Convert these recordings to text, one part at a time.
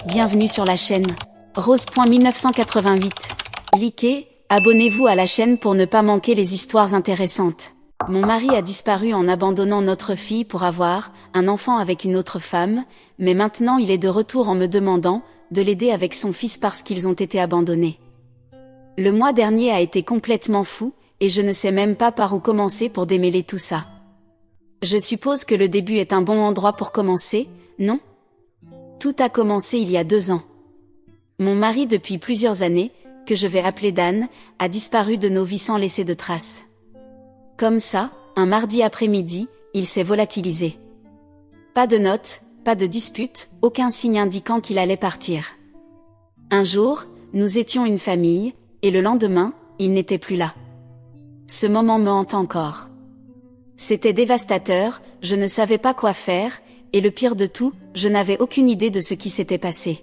Bienvenue sur la chaîne. Rose.1988. Likez, abonnez-vous à la chaîne pour ne pas manquer les histoires intéressantes. Mon mari a disparu en abandonnant notre fille pour avoir un enfant avec une autre femme, mais maintenant il est de retour en me demandant de l'aider avec son fils parce qu'ils ont été abandonnés. Le mois dernier a été complètement fou, et je ne sais même pas par où commencer pour démêler tout ça. Je suppose que le début est un bon endroit pour commencer, non ? Tout a commencé il y a 2 ans. Mon mari depuis plusieurs années, que je vais appeler Dan, a disparu de nos vies sans laisser de traces. Comme ça, un mardi après-midi, il s'est volatilisé. Pas de notes, pas de dispute, aucun signe indiquant qu'il allait partir. Un jour, nous étions une famille, et le lendemain, il n'était plus là. Ce moment me hante encore. C'était dévastateur, je ne savais pas quoi faire, et le pire de tout, je n'avais aucune idée de ce qui s'était passé.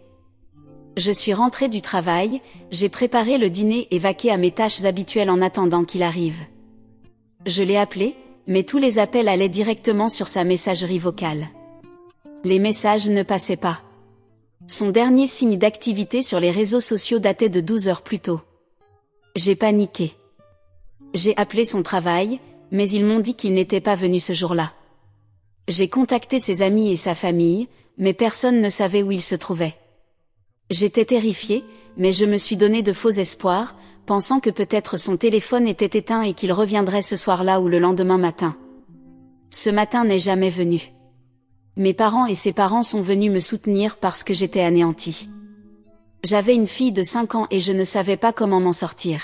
Je suis rentrée du travail, j'ai préparé le dîner et vaqué à mes tâches habituelles en attendant qu'il arrive. Je l'ai appelé, mais tous les appels allaient directement sur sa messagerie vocale. Les messages ne passaient pas. Son dernier signe d'activité sur les réseaux sociaux datait de 12 heures plus tôt. J'ai paniqué. J'ai appelé son travail, mais ils m'ont dit qu'il n'était pas venu ce jour-là. J'ai contacté ses amis et sa famille, mais personne ne savait où il se trouvait. J'étais terrifiée, mais je me suis donné de faux espoirs, pensant que peut-être son téléphone était éteint et qu'il reviendrait ce soir-là ou le lendemain matin. Ce matin n'est jamais venu. Mes parents et ses parents sont venus me soutenir parce que j'étais anéantie. J'avais une fille de 5 ans et je ne savais pas comment m'en sortir.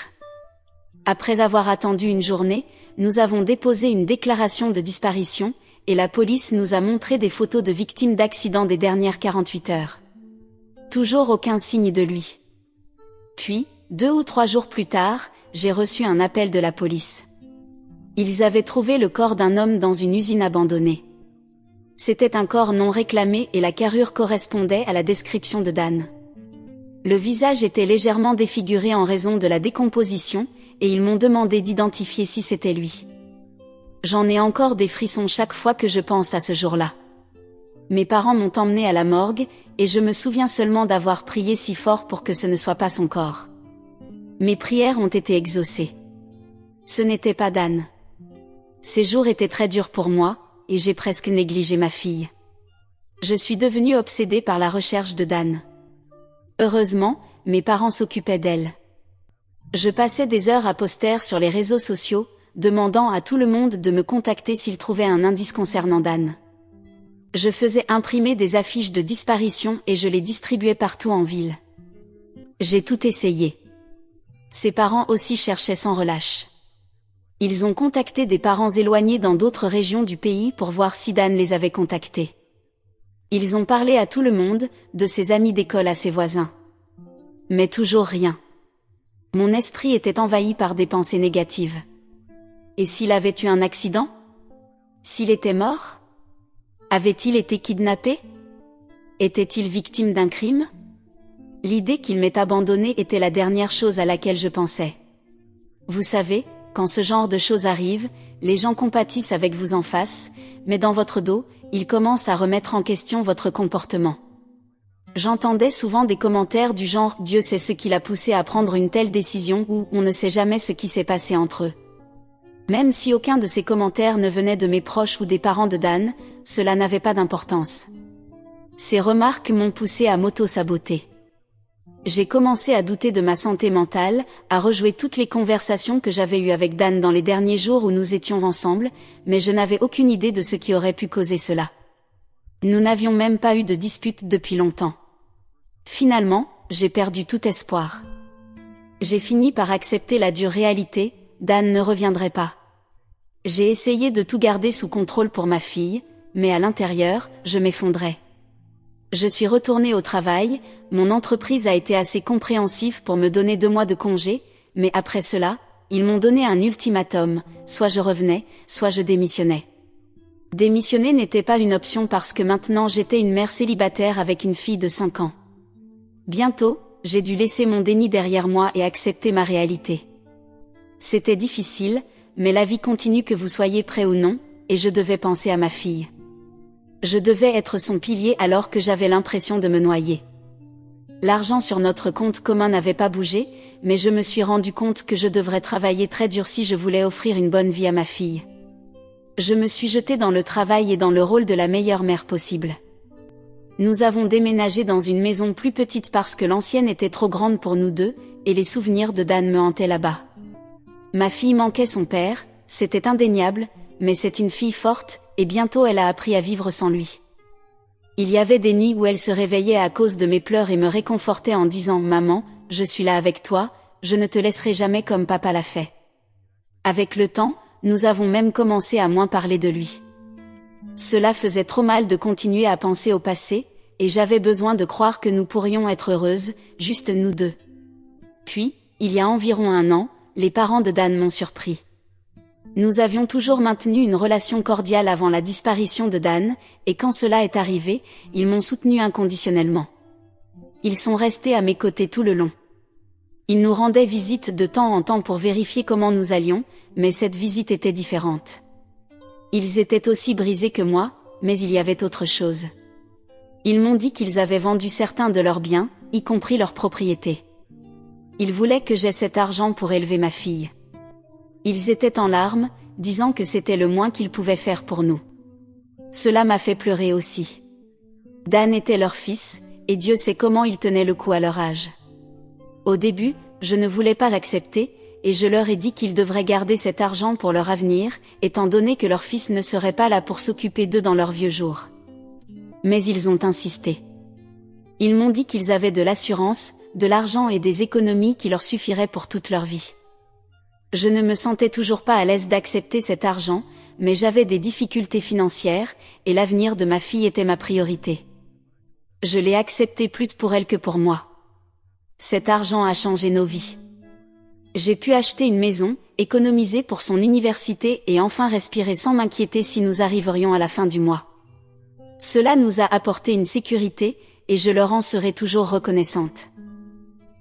Après avoir attendu une journée, nous avons déposé une déclaration de disparition, et la police nous a montré des photos de victimes d'accidents des dernières 48 heures. Toujours aucun signe de lui. Puis, 2 ou 3 jours plus tard, j'ai reçu un appel de la police. Ils avaient trouvé le corps d'un homme dans une usine abandonnée. C'était un corps non réclamé et la carrure correspondait à la description de Dan. Le visage était légèrement défiguré en raison de la décomposition, et ils m'ont demandé d'identifier si c'était lui. J'en ai encore des frissons chaque fois que je pense à ce jour-là. Mes parents m'ont emmené à la morgue, et je me souviens seulement d'avoir prié si fort pour que ce ne soit pas son corps. Mes prières ont été exaucées. Ce n'était pas Dan. Ces jours étaient très durs pour moi, et j'ai presque négligé ma fille. Je suis devenue obsédée par la recherche de Dan. Heureusement, mes parents s'occupaient d'elle. Je passais des heures à poster sur les réseaux sociaux, demandant à tout le monde de me contacter s'ils trouvaient un indice concernant Dan. Je faisais imprimer des affiches de disparition et je les distribuais partout en ville. J'ai tout essayé. Ses parents aussi cherchaient sans relâche. Ils ont contacté des parents éloignés dans d'autres régions du pays pour voir si Dan les avait contactés. Ils ont parlé à tout le monde, de ses amis d'école à ses voisins. Mais toujours rien. Mon esprit était envahi par des pensées négatives. Et s'il avait eu un accident ? S'il était mort ? Avait-il été kidnappé ? Était-il victime d'un crime ? L'idée qu'il m'ait abandonné était la dernière chose à laquelle je pensais. Vous savez, quand ce genre de choses arrive, les gens compatissent avec vous en face, mais dans votre dos, ils commencent à remettre en question votre comportement. J'entendais souvent des commentaires du genre « Dieu sait ce qui l'a poussé à prendre une telle décision » ou « On ne sait jamais ce qui s'est passé entre eux ». Même si aucun de ces commentaires ne venait de mes proches ou des parents de Dan, cela n'avait pas d'importance. Ces remarques m'ont poussé à m'auto-saboter. J'ai commencé à douter de ma santé mentale, à rejouer toutes les conversations que j'avais eues avec Dan dans les derniers jours où nous étions ensemble, mais je n'avais aucune idée de ce qui aurait pu causer cela. Nous n'avions même pas eu de dispute depuis longtemps. Finalement, j'ai perdu tout espoir. J'ai fini par accepter la dure réalité, Dan ne reviendrait pas. J'ai essayé de tout garder sous contrôle pour ma fille, mais à l'intérieur, je m'effondrais. Je suis retournée au travail, mon entreprise a été assez compréhensive pour me donner 2 mois de congé, mais après cela, ils m'ont donné un ultimatum, soit je revenais, soit je démissionnais. Démissionner n'était pas une option parce que maintenant j'étais une mère célibataire avec une fille de 5 ans. Bientôt, j'ai dû laisser mon déni derrière moi et accepter ma réalité. C'était difficile, mais la vie continue que vous soyez prêt ou non, et je devais penser à ma fille. Je devais être son pilier alors que j'avais l'impression de me noyer. L'argent sur notre compte commun n'avait pas bougé, mais je me suis rendu compte que je devrais travailler très dur si je voulais offrir une bonne vie à ma fille. Je me suis jetée dans le travail et dans le rôle de la meilleure mère possible. Nous avons déménagé dans une maison plus petite parce que l'ancienne était trop grande pour nous deux, et les souvenirs de Dan me hantaient là-bas. Ma fille manquait son père, c'était indéniable, mais c'est une fille forte, et bientôt elle a appris à vivre sans lui. Il y avait des nuits où elle se réveillait à cause de mes pleurs et me réconfortait en disant « Maman, je suis là avec toi, je ne te laisserai jamais comme papa l'a fait. » Avec le temps, nous avons même commencé à moins parler de lui. Cela faisait trop mal de continuer à penser au passé, et j'avais besoin de croire que nous pourrions être heureuses, juste nous deux. Puis, il y a environ 1 an, les parents de Dan m'ont surpris. Nous avions toujours maintenu une relation cordiale avant la disparition de Dan, et quand cela est arrivé, ils m'ont soutenu inconditionnellement. Ils sont restés à mes côtés tout le long. Ils nous rendaient visite de temps en temps pour vérifier comment nous allions, mais cette visite était différente. Ils étaient aussi brisés que moi, mais il y avait autre chose. Ils m'ont dit qu'ils avaient vendu certains de leurs biens, y compris leurs propriétés. Ils voulaient que j'aie cet argent pour élever ma fille. Ils étaient en larmes, disant que c'était le moins qu'ils pouvaient faire pour nous. Cela m'a fait pleurer aussi. Dan était leur fils, et Dieu sait comment ils tenaient le coup à leur âge. Au début, je ne voulais pas l'accepter, et je leur ai dit qu'ils devraient garder cet argent pour leur avenir, étant donné que leur fils ne serait pas là pour s'occuper d'eux dans leurs vieux jours. Mais ils ont insisté. Ils m'ont dit qu'ils avaient de l'assurance, de l'argent et des économies qui leur suffiraient pour toute leur vie. Je ne me sentais toujours pas à l'aise d'accepter cet argent, mais j'avais des difficultés financières, et l'avenir de ma fille était ma priorité. Je l'ai accepté plus pour elle que pour moi. Cet argent a changé nos vies. J'ai pu acheter une maison, économiser pour son université et enfin respirer sans m'inquiéter si nous arriverions à la fin du mois. Cela nous a apporté une sécurité, et je leur en serai toujours reconnaissante.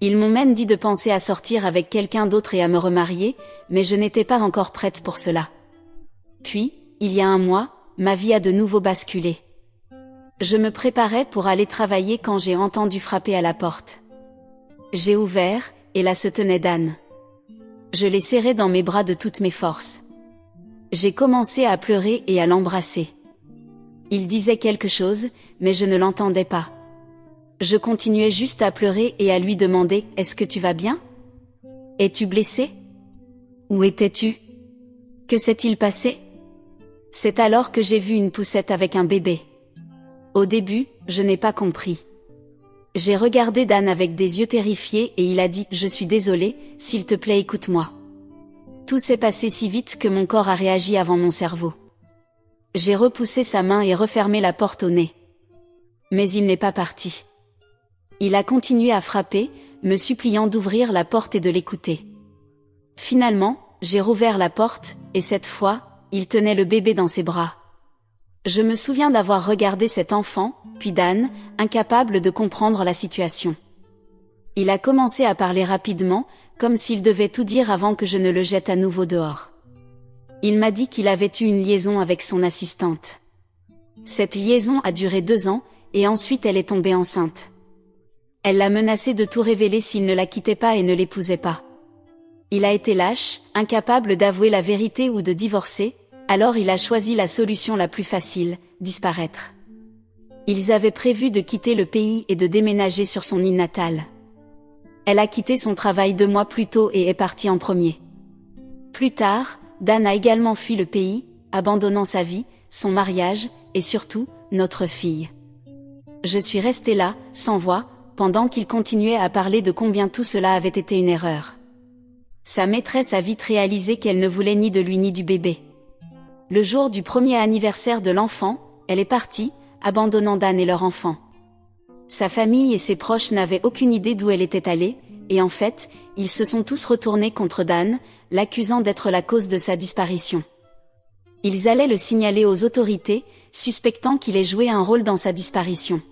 Ils m'ont même dit de penser à sortir avec quelqu'un d'autre et à me remarier, mais je n'étais pas encore prête pour cela. Puis, il y a 1 mois, ma vie a de nouveau basculé. Je me préparais pour aller travailler quand j'ai entendu frapper à la porte. J'ai ouvert, et là se tenait Dan. Je l'ai serré dans mes bras de toutes mes forces. J'ai commencé à pleurer et à l'embrasser. Il disait quelque chose, mais je ne l'entendais pas. Je continuais juste à pleurer et à lui demander « Est-ce que tu vas bien? Es-tu blessé? Où étais-tu? Que s'est-il passé ?» C'est alors que j'ai vu une poussette avec un bébé. Au début, je n'ai pas compris. J'ai regardé Dan avec des yeux terrifiés et il a dit « Je suis désolé, s'il te plaît écoute-moi. » Tout s'est passé si vite que mon corps a réagi avant mon cerveau. J'ai repoussé sa main et refermé la porte au nez. Mais il n'est pas parti. Il a continué à frapper, me suppliant d'ouvrir la porte et de l'écouter. Finalement, j'ai rouvert la porte, et cette fois, il tenait le bébé dans ses bras. Je me souviens d'avoir regardé cet enfant, puis Dan, incapable de comprendre la situation. Il a commencé à parler rapidement, comme s'il devait tout dire avant que je ne le jette à nouveau dehors. Il m'a dit qu'il avait eu une liaison avec son assistante. Cette liaison a duré 2 ans, et ensuite elle est tombée enceinte. Elle l'a menacé de tout révéler s'il ne la quittait pas et ne l'épousait pas. Il a été lâche, incapable d'avouer la vérité ou de divorcer, alors il a choisi la solution la plus facile, disparaître. Ils avaient prévu de quitter le pays et de déménager sur son île natale. Elle a quitté son travail 2 mois plus tôt et est partie en premier. Plus tard, Dan a également fui le pays, abandonnant sa vie, son mariage, et surtout, notre fille. Je suis restée là, sans voix, pendant qu'il continuait à parler de combien tout cela avait été une erreur. Sa maîtresse a vite réalisé qu'elle ne voulait ni de lui ni du bébé. Le jour du premier anniversaire de l'enfant, elle est partie, abandonnant Dan et leur enfant. Sa famille et ses proches n'avaient aucune idée d'où elle était allée, et en fait, ils se sont tous retournés contre Dan, l'accusant d'être la cause de sa disparition. Ils allaient le signaler aux autorités, suspectant qu'il ait joué un rôle dans sa disparition.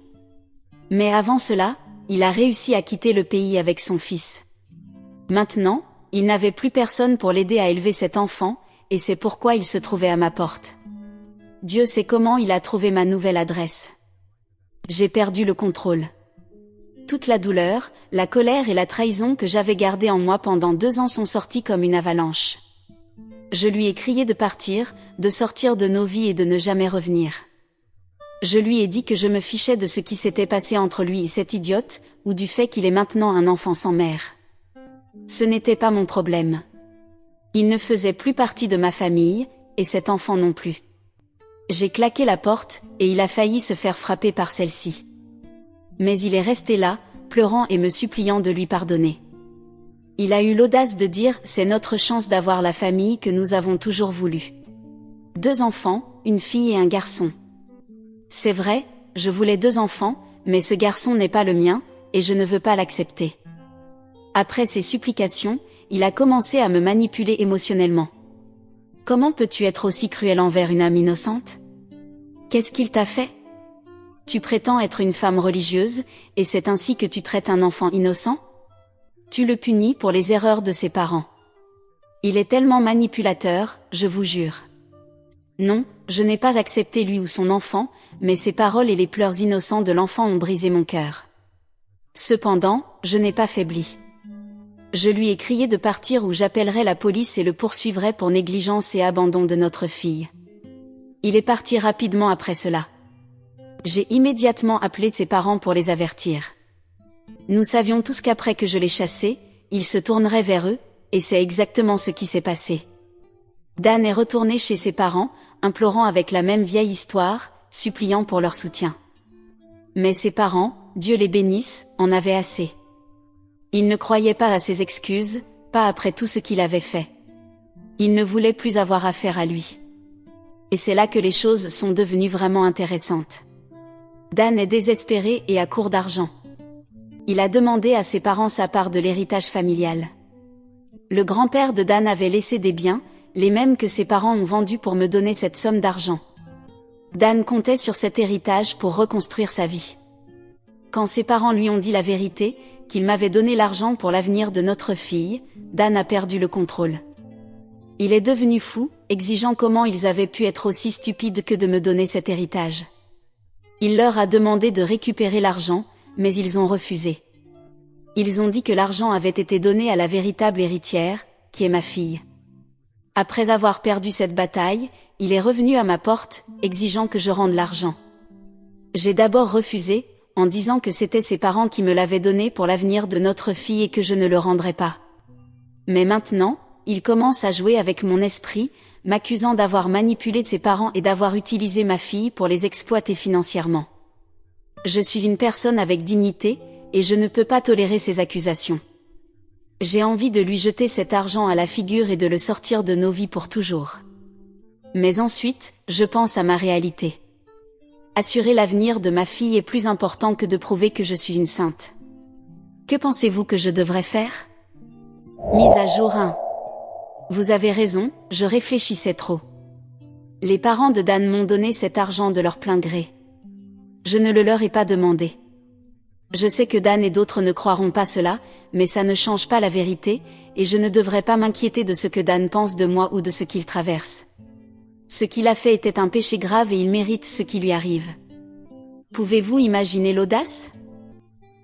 Mais avant cela, il a réussi à quitter le pays avec son fils. Maintenant, il n'avait plus personne pour l'aider à élever cet enfant, et c'est pourquoi il se trouvait à ma porte. Dieu sait comment il a trouvé ma nouvelle adresse. J'ai perdu le contrôle. Tout Toute la douleur, la colère et la trahison que j'avais gardée en moi pendant 2 ans sont sorties comme une avalanche. Je lui ai crié de partir, de sortir de nos vies et de ne jamais revenir. Je lui ai dit que je me fichais de ce qui s'était passé entre lui et cette idiote, ou du fait qu'il est maintenant un enfant sans mère. Ce n'était pas mon problème. Il ne faisait plus partie de ma famille, et cet enfant non plus. J'ai claqué la porte, et il a failli se faire frapper par celle-ci. Mais il est resté là, pleurant et me suppliant de lui pardonner. Il a eu l'audace de dire « C'est notre chance d'avoir la famille que nous avons toujours voulu. 2 enfants, une fille et un garçon. » C'est vrai, je voulais 2 enfants, mais ce garçon n'est pas le mien, et je ne veux pas l'accepter. Après ces supplications, il a commencé à me manipuler émotionnellement. Comment peux-tu être aussi cruel envers une âme innocente? Qu'est-ce qu'il t'a fait? Tu prétends être une femme religieuse, et c'est ainsi que tu traites un enfant innocent? Tu le punis pour les erreurs de ses parents. Il est tellement manipulateur, je vous jure. Non, je n'ai pas accepté lui ou son enfant, mais ses paroles et les pleurs innocents de l'enfant ont brisé mon cœur. Cependant, je n'ai pas faibli. Je lui ai crié de partir ou j'appellerai la police et le poursuivrai pour négligence et abandon de notre fille. Il est parti rapidement après cela. J'ai immédiatement appelé ses parents pour les avertir. Nous savions tous qu'après que je l'ai chassé, il se tournerait vers eux, et c'est exactement ce qui s'est passé. Dan est retourné chez ses parents, implorant avec la même vieille histoire, suppliant pour leur soutien. Mais ses parents, Dieu les bénisse, en avaient assez. Ils ne croyaient pas à ses excuses, pas après tout ce qu'il avait fait. Ils ne voulaient plus avoir affaire à lui. Et c'est là que les choses sont devenues vraiment intéressantes. Dan est désespéré et à court d'argent. Il a demandé à ses parents sa part de l'héritage familial. Le grand-père de Dan avait laissé des biens, les mêmes que ses parents ont vendus pour me donner cette somme d'argent. Dan comptait sur cet héritage pour reconstruire sa vie. Quand ses parents lui ont dit la vérité, qu'ils m'avaient donné l'argent pour l'avenir de notre fille, Dan a perdu le contrôle. Il est devenu fou, exigeant comment ils avaient pu être aussi stupides que de me donner cet héritage. Il leur a demandé de récupérer l'argent, mais ils ont refusé. Ils ont dit que l'argent avait été donné à la véritable héritière, qui est ma fille. Après avoir perdu cette bataille, il est revenu à ma porte, exigeant que je rende l'argent. J'ai d'abord refusé, en disant que c'était ses parents qui me l'avaient donné pour l'avenir de notre fille et que je ne le rendrais pas. Mais maintenant, il commence à jouer avec mon esprit, m'accusant d'avoir manipulé ses parents et d'avoir utilisé ma fille pour les exploiter financièrement. Je suis une personne avec dignité, et je ne peux pas tolérer ces accusations. J'ai envie de lui jeter cet argent à la figure et de le sortir de nos vies pour toujours. Mais ensuite, je pense à ma réalité. Assurer l'avenir de ma fille est plus important que de prouver que je suis une sainte. Que pensez-vous que je devrais faire? Mise à jour 1. Vous avez raison, je réfléchissais trop. Les parents de Dan m'ont donné cet argent de leur plein gré. Je ne le leur ai pas demandé. Je sais que Dan et d'autres ne croiront pas cela, mais ça ne change pas la vérité, et je ne devrais pas m'inquiéter de ce que Dan pense de moi ou de ce qu'il traverse. Ce qu'il a fait était un péché grave et il mérite ce qui lui arrive. Pouvez-vous imaginer l'audace?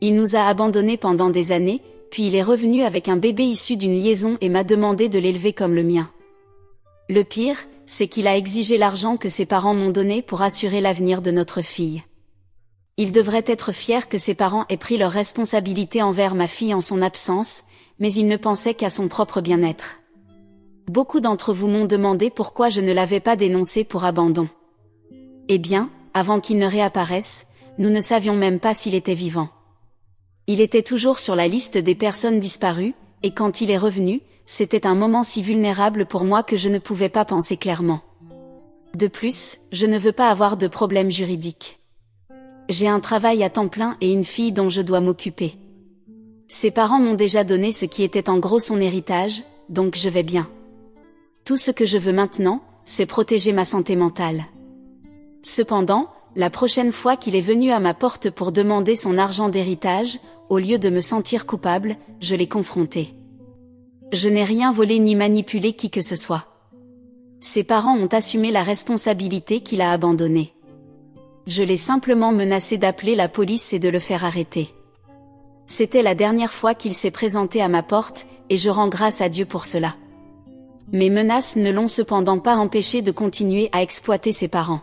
Il nous a abandonnés pendant des années, puis il est revenu avec un bébé issu d'une liaison et m'a demandé de l'élever comme le mien. Le pire, c'est qu'il a exigé l'argent que ses parents m'ont donné pour assurer l'avenir de notre fille. Il devrait être fier que ses parents aient pris leurs responsabilités envers ma fille en son absence, mais il ne pensait qu'à son propre bien-être. Beaucoup d'entre vous m'ont demandé pourquoi je ne l'avais pas dénoncé pour abandon. Eh bien, avant qu'il ne réapparaisse, nous ne savions même pas s'il était vivant. Il était toujours sur la liste des personnes disparues, et quand il est revenu, c'était un moment si vulnérable pour moi que je ne pouvais pas penser clairement. De plus, je ne veux pas avoir de problème juridique. J'ai un travail à temps plein et une fille dont je dois m'occuper. Ses parents m'ont déjà donné ce qui était en gros son héritage, donc je vais bien. Tout ce que je veux maintenant, c'est protéger ma santé mentale. Cependant, la prochaine fois qu'il est venu à ma porte pour demander son argent d'héritage, au lieu de me sentir coupable, je l'ai confronté. Je n'ai rien volé ni manipulé qui que ce soit. Ses parents ont assumé la responsabilité qu'il a abandonnée. Je l'ai simplement menacé d'appeler la police et de le faire arrêter. C'était la dernière fois qu'il s'est présenté à ma porte, et je rends grâce à Dieu pour cela. Mes menaces ne l'ont cependant pas empêché de continuer à exploiter ses parents.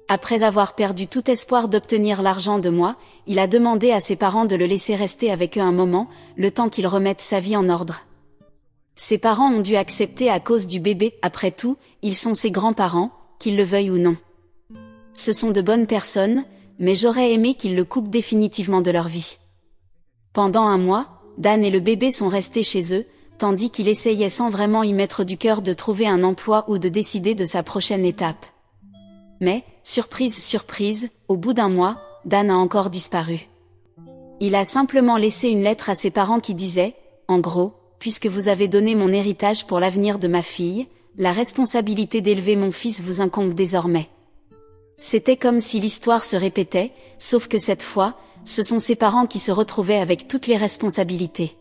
Après avoir perdu tout espoir d'obtenir l'argent de moi, il a demandé à ses parents de le laisser rester avec eux un moment, le temps qu'il remette sa vie en ordre. Ses parents ont dû accepter à cause du bébé, après tout, ils sont ses grands-parents, qu'ils le veuillent ou non. Ce sont de bonnes personnes, mais j'aurais aimé qu'ils le coupent définitivement de leur vie. Pendant un mois, Dan et le bébé sont restés chez eux, tandis qu'il essayait sans vraiment y mettre du cœur de trouver un emploi ou de décider de sa prochaine étape. Mais, surprise surprise, au bout d'un mois, Dan a encore disparu. Il a simplement laissé une lettre à ses parents qui disait, en gros, puisque vous avez donné mon héritage pour l'avenir de ma fille, la responsabilité d'élever mon fils vous incombe désormais. C'était comme si l'histoire se répétait, sauf que cette fois, ce sont ses parents qui se retrouvaient avec toutes les responsabilités.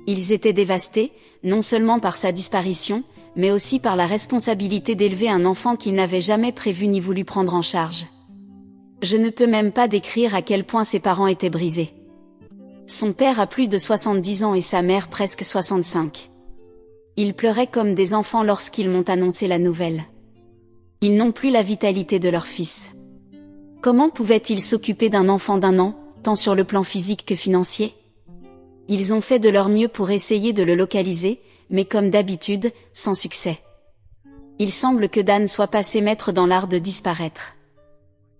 Ils étaient dévastés, non seulement par sa disparition, mais aussi par la responsabilité d'élever un enfant qu'ils n'avaient jamais prévu ni voulu prendre en charge. Je ne peux même pas décrire à quel point ses parents étaient brisés. Son père a plus de 70 ans et sa mère presque 65. Ils pleuraient comme des enfants lorsqu'ils m'ont annoncé la nouvelle. Ils n'ont plus la vitalité de leur fils. Comment pouvaient-ils s'occuper d'un enfant d'1 an, tant sur le plan physique que financier? Ils ont fait de leur mieux pour essayer de le localiser, mais comme d'habitude, sans succès. Il semble que Dan soit passé maître dans l'art de disparaître.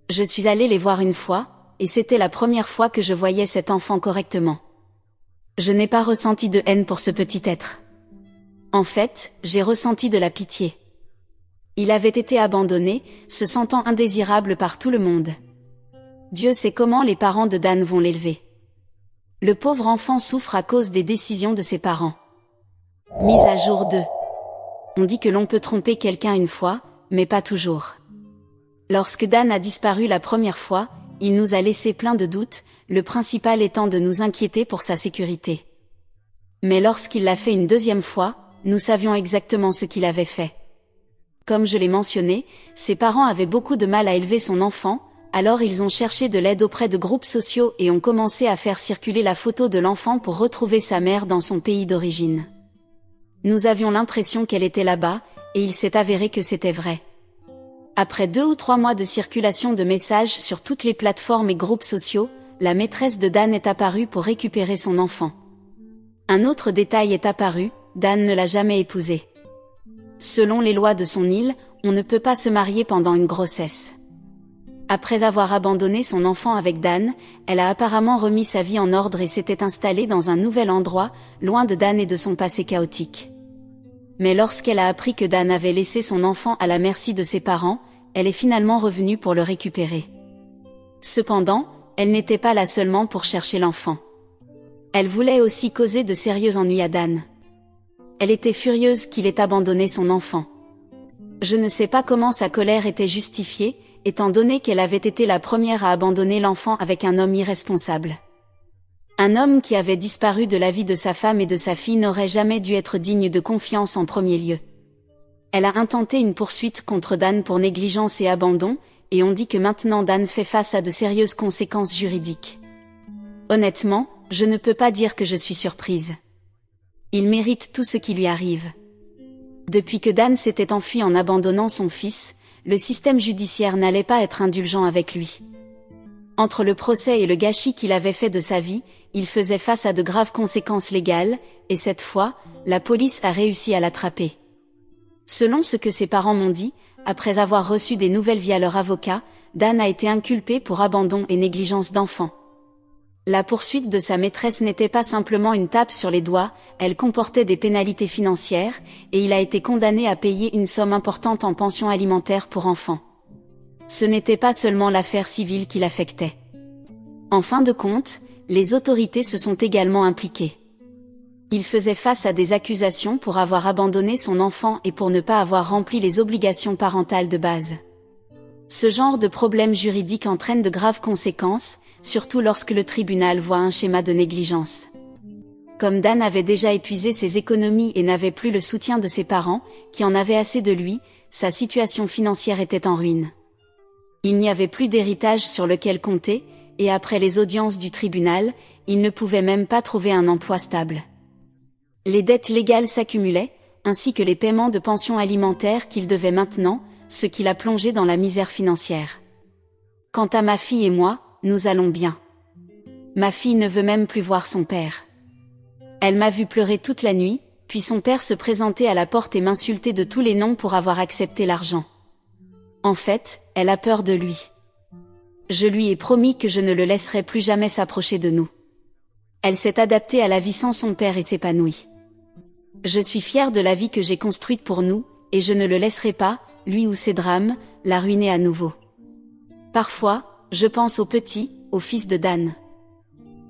Je suis allée les voir une fois, et c'était la première fois que je voyais cet enfant correctement. Je n'ai pas ressenti de haine pour ce petit être. En fait, j'ai ressenti de la pitié. Il avait été abandonné, se sentant indésirable par tout le monde. Dieu sait comment les parents de Dan vont l'élever. Le pauvre enfant souffre à cause des décisions de ses parents. Mise à jour 2. On dit que l'on peut tromper quelqu'un une fois, mais pas toujours. Lorsque Dan a disparu la première fois, il nous a laissé plein de doutes, le principal étant de nous inquiéter pour sa sécurité. Mais lorsqu'il l'a fait une deuxième fois, nous savions exactement ce qu'il avait fait. Comme je l'ai mentionné, ses parents avaient beaucoup de mal à élever son enfant, alors ils ont cherché de l'aide auprès de groupes sociaux et ont commencé à faire circuler la photo de l'enfant pour retrouver sa mère dans son pays d'origine. Nous avions l'impression qu'elle était là-bas, et il s'est avéré que c'était vrai. Après 2 ou 3 mois de circulation de messages sur toutes les plateformes et groupes sociaux, la maîtresse de Dan est apparue pour récupérer son enfant. Un autre détail est apparu, Dan ne l'a jamais épousée. Selon les lois de son île, on ne peut pas se marier pendant une grossesse. Après avoir abandonné son enfant avec Dan, elle a apparemment remis sa vie en ordre et s'était installée dans un nouvel endroit, loin de Dan et de son passé chaotique. Mais lorsqu'elle a appris que Dan avait laissé son enfant à la merci de ses parents, elle est finalement revenue pour le récupérer. Cependant, elle n'était pas là seulement pour chercher l'enfant. Elle voulait aussi causer de sérieux ennuis à Dan. Elle était furieuse qu'il ait abandonné son enfant. Je ne sais pas comment sa colère était justifiée, étant donné qu'elle avait été la première à abandonner l'enfant avec un homme irresponsable. Un homme qui avait disparu de la vie de sa femme et de sa fille n'aurait jamais dû être digne de confiance en premier lieu. Elle a intenté une poursuite contre Dan pour négligence et abandon, et on dit que maintenant Dan fait face à de sérieuses conséquences juridiques. Honnêtement, je ne peux pas dire que je suis surprise. Il mérite tout ce qui lui arrive. Depuis que Dan s'était enfui en abandonnant son fils, le système judiciaire n'allait pas être indulgent avec lui. Entre le procès et le gâchis qu'il avait fait de sa vie, il faisait face à de graves conséquences légales, et cette fois, la police a réussi à l'attraper. Selon ce que ses parents m'ont dit, après avoir reçu des nouvelles via leur avocat, Dan a été inculpé pour abandon et négligence d'enfant. La poursuite de sa maîtresse n'était pas simplement une tape sur les doigts, elle comportait des pénalités financières, et il a été condamné à payer une somme importante en pension alimentaire pour enfants. Ce n'était pas seulement l'affaire civile qui l'affectait. En fin de compte, les autorités se sont également impliquées. Il faisait face à des accusations pour avoir abandonné son enfant et pour ne pas avoir rempli les obligations parentales de base. Ce genre de problème juridique entraîne de graves conséquences, surtout lorsque le tribunal voit un schéma de négligence. Comme Dan avait déjà épuisé ses économies et n'avait plus le soutien de ses parents, qui en avaient assez de lui, sa situation financière était en ruine. Il n'y avait plus d'héritage sur lequel compter, et après les audiences du tribunal, il ne pouvait même pas trouver un emploi stable. Les dettes légales s'accumulaient, ainsi que les paiements de pensions alimentaires qu'il devait maintenant, ce qui l'a plongé dans la misère financière. Quant à ma fille et moi, nous allons bien. Ma fille ne veut même plus voir son père. Elle m'a vu pleurer toute la nuit, puis son père se présenter à la porte et m'insulter de tous les noms pour avoir accepté l'argent. En fait, elle a peur de lui. Je lui ai promis que je ne le laisserai plus jamais s'approcher de nous. Elle s'est adaptée à la vie sans son père et s'épanouit. Je suis fière de la vie que j'ai construite pour nous, et je ne le laisserai pas, lui ou ses drames, la ruiner à nouveau. Parfois, je pense au petit, au fils de Dan.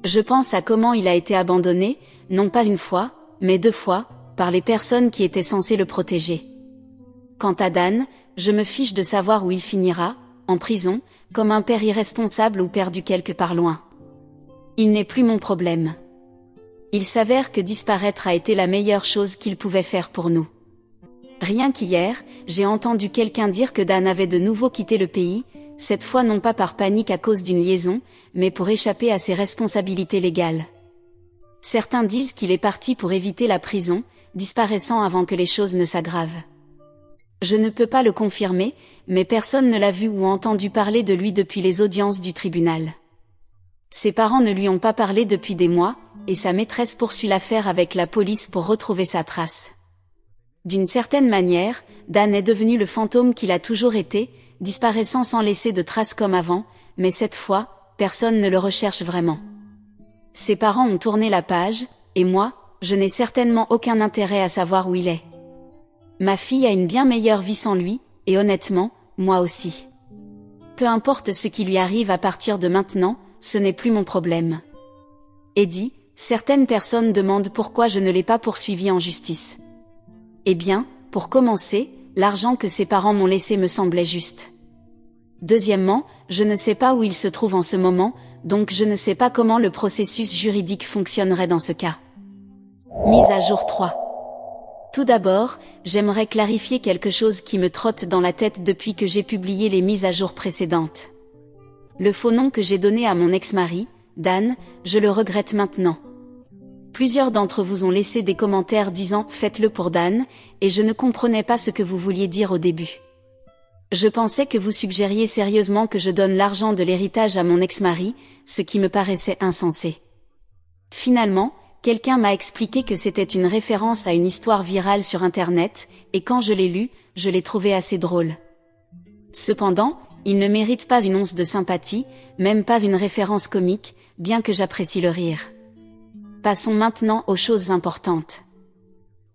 Je pense à comment il a été abandonné, non pas une fois, mais 2 fois, par les personnes qui étaient censées le protéger. Quant à Dan, je me fiche de savoir où il finira, en prison, comme un père irresponsable ou perdu quelque part loin. Il n'est plus mon problème. Il s'avère que disparaître a été la meilleure chose qu'il pouvait faire pour nous. Rien qu'hier, j'ai entendu quelqu'un dire que Dan avait de nouveau quitté le pays, cette fois non pas par panique à cause d'une liaison, mais pour échapper à ses responsabilités légales. Certains disent qu'il est parti pour éviter la prison, disparaissant avant que les choses ne s'aggravent. Je ne peux pas le confirmer, mais personne ne l'a vu ou entendu parler de lui depuis les audiences du tribunal. Ses parents ne lui ont pas parlé depuis des mois, et sa maîtresse poursuit l'affaire avec la police pour retrouver sa trace. D'une certaine manière, Dan est devenu le fantôme qu'il a toujours été, disparaissant sans laisser de traces comme avant, mais cette fois, personne ne le recherche vraiment. Ses parents ont tourné la page, et moi, je n'ai certainement aucun intérêt à savoir où il est. Ma fille a une bien meilleure vie sans lui, et honnêtement, moi aussi. Peu importe ce qui lui arrive à partir de maintenant, ce n'est plus mon problème. Eddie, certaines personnes demandent pourquoi je ne l'ai pas poursuivi en justice. Eh bien, pour commencer, l'argent que ses parents m'ont laissé me semblait juste. Deuxièmement, je ne sais pas où il se trouve en ce moment, donc je ne sais pas comment le processus juridique fonctionnerait dans ce cas. Mise à jour 3. Tout d'abord, j'aimerais clarifier quelque chose qui me trotte dans la tête depuis que j'ai publié les mises à jour précédentes. Le faux nom que j'ai donné à mon ex-mari, Dan, je le regrette maintenant. Plusieurs d'entre vous ont laissé des commentaires disant « faites-le pour Dan » et je ne comprenais pas ce que vous vouliez dire au début. Je pensais que vous suggériez sérieusement que je donne l'argent de l'héritage à mon ex-mari, ce qui me paraissait insensé. Finalement, quelqu'un m'a expliqué que c'était une référence à une histoire virale sur Internet, et quand je l'ai lu, je l'ai trouvé assez drôle. Cependant, il ne mérite pas une once de sympathie, même pas une référence comique, bien que j'apprécie le rire. Passons maintenant aux choses importantes.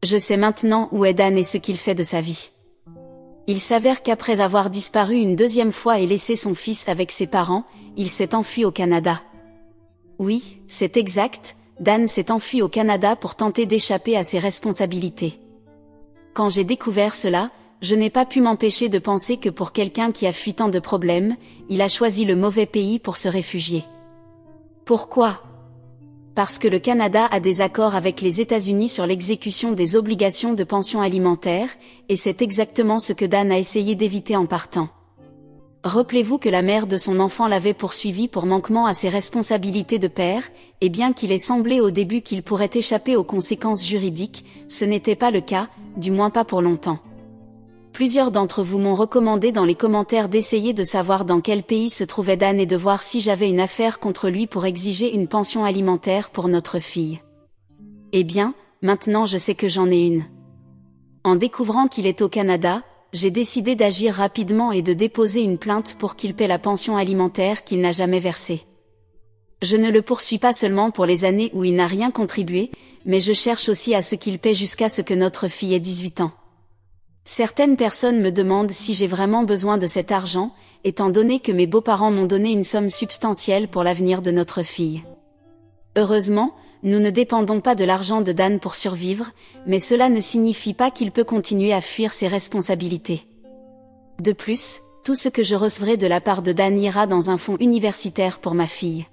Je sais maintenant où est Dan et ce qu'il fait de sa vie. Il s'avère qu'après avoir disparu une 2e fois et laissé son fils avec ses parents, il s'est enfui au Canada. Oui, c'est exact, Dan s'est enfui au Canada pour tenter d'échapper à ses responsabilités. Quand j'ai découvert cela, je n'ai pas pu m'empêcher de penser que pour quelqu'un qui a fui tant de problèmes, il a choisi le mauvais pays pour se réfugier. Pourquoi ? Parce que le Canada a des accords avec les États-Unis sur l'exécution des obligations de pension alimentaire, et c'est exactement ce que Dan a essayé d'éviter en partant. Rappelez-vous que la mère de son enfant l'avait poursuivi pour manquement à ses responsabilités de père, et bien qu'il ait semblé au début qu'il pourrait échapper aux conséquences juridiques, ce n'était pas le cas, du moins pas pour longtemps. Plusieurs d'entre vous m'ont recommandé dans les commentaires d'essayer de savoir dans quel pays se trouvait Dan et de voir si j'avais une affaire contre lui pour exiger une pension alimentaire pour notre fille. Eh bien, maintenant je sais que j'en ai une. En découvrant qu'il est au Canada, j'ai décidé d'agir rapidement et de déposer une plainte pour qu'il paie la pension alimentaire qu'il n'a jamais versée. Je ne le poursuis pas seulement pour les années où il n'a rien contribué, mais je cherche aussi à ce qu'il paie jusqu'à ce que notre fille ait 18 ans. Certaines personnes me demandent si j'ai vraiment besoin de cet argent, étant donné que mes beaux-parents m'ont donné une somme substantielle pour l'avenir de notre fille. Heureusement, nous ne dépendons pas de l'argent de Dan pour survivre, mais cela ne signifie pas qu'il peut continuer à fuir ses responsabilités. De plus, tout ce que je recevrai de la part de Dan ira dans un fonds universitaire pour ma fille.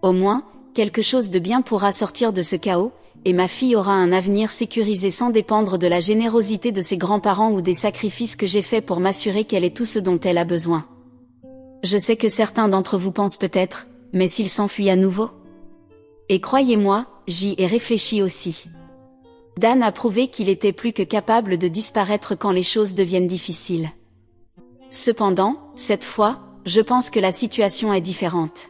Au moins, quelque chose de bien pourra sortir de ce chaos, et ma fille aura un avenir sécurisé sans dépendre de la générosité de ses grands-parents ou des sacrifices que j'ai faits pour m'assurer qu'elle ait tout ce dont elle a besoin. Je sais que certains d'entre vous pensent peut-être, mais s'il s'enfuit à nouveau ? Et croyez-moi, j'y ai réfléchi aussi. Dan a prouvé qu'il était plus que capable de disparaître quand les choses deviennent difficiles. Cependant, cette fois, je pense que la situation est différente.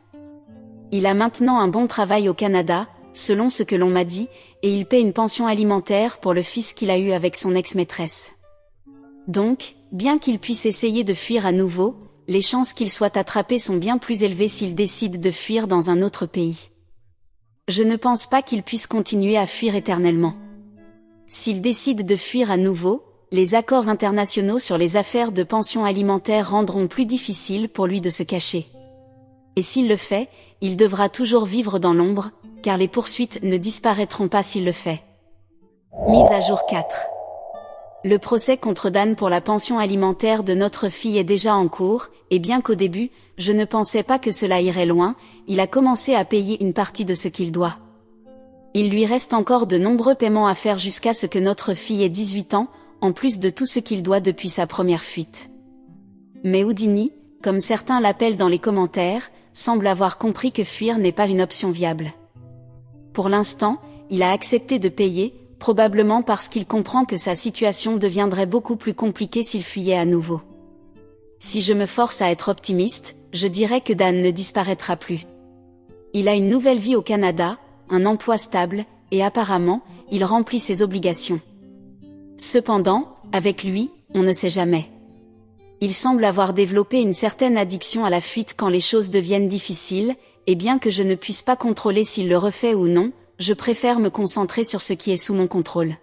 Il a maintenant un bon travail au Canada, selon ce que l'on m'a dit, et il paie une pension alimentaire pour le fils qu'il a eu avec son ex-maîtresse. Donc, bien qu'il puisse essayer de fuir à nouveau, les chances qu'il soit attrapé sont bien plus élevées s'il décide de fuir dans un autre pays. Je ne pense pas qu'il puisse continuer à fuir éternellement. S'il décide de fuir à nouveau, les accords internationaux sur les affaires de pension alimentaire rendront plus difficile pour lui de se cacher. Et s'il le fait, il devra toujours vivre dans l'ombre, car les poursuites ne disparaîtront pas s'il le fait. Mise à jour 4. Le procès contre Dan pour la pension alimentaire de notre fille est déjà en cours, et bien qu'au début, je ne pensais pas que cela irait loin, il a commencé à payer une partie de ce qu'il doit. Il lui reste encore de nombreux paiements à faire jusqu'à ce que notre fille ait 18 ans, en plus de tout ce qu'il doit depuis sa première fuite. Mais Houdini, comme certains l'appellent dans les commentaires, semble avoir compris que fuir n'est pas une option viable. Pour l'instant, il a accepté de payer, probablement parce qu'il comprend que sa situation deviendrait beaucoup plus compliquée s'il fuyait à nouveau. Si je me force à être optimiste, je dirais que Dan ne disparaîtra plus. Il a une nouvelle vie au Canada, un emploi stable, et apparemment, il remplit ses obligations. Cependant, avec lui, on ne sait jamais. Il semble avoir développé une certaine addiction à la fuite quand les choses deviennent difficiles, et bien que je ne puisse pas contrôler s'il le refait ou non, je préfère me concentrer sur ce qui est sous mon contrôle.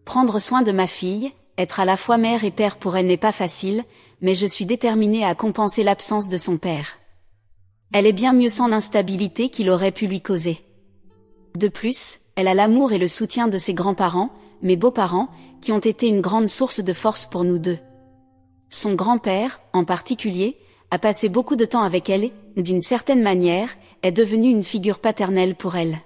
Prendre soin de ma fille, être à la fois mère et père pour elle n'est pas facile, mais je suis déterminée à compenser l'absence de son père. Elle est bien mieux sans l'instabilité qu'il aurait pu lui causer. De plus, elle a l'amour et le soutien de ses grands-parents, mes beaux-parents, qui ont été une grande source de force pour nous deux. Son grand-père, en particulier, a passé beaucoup de temps avec elle et, d'une certaine manière, est devenu une figure paternelle pour elle.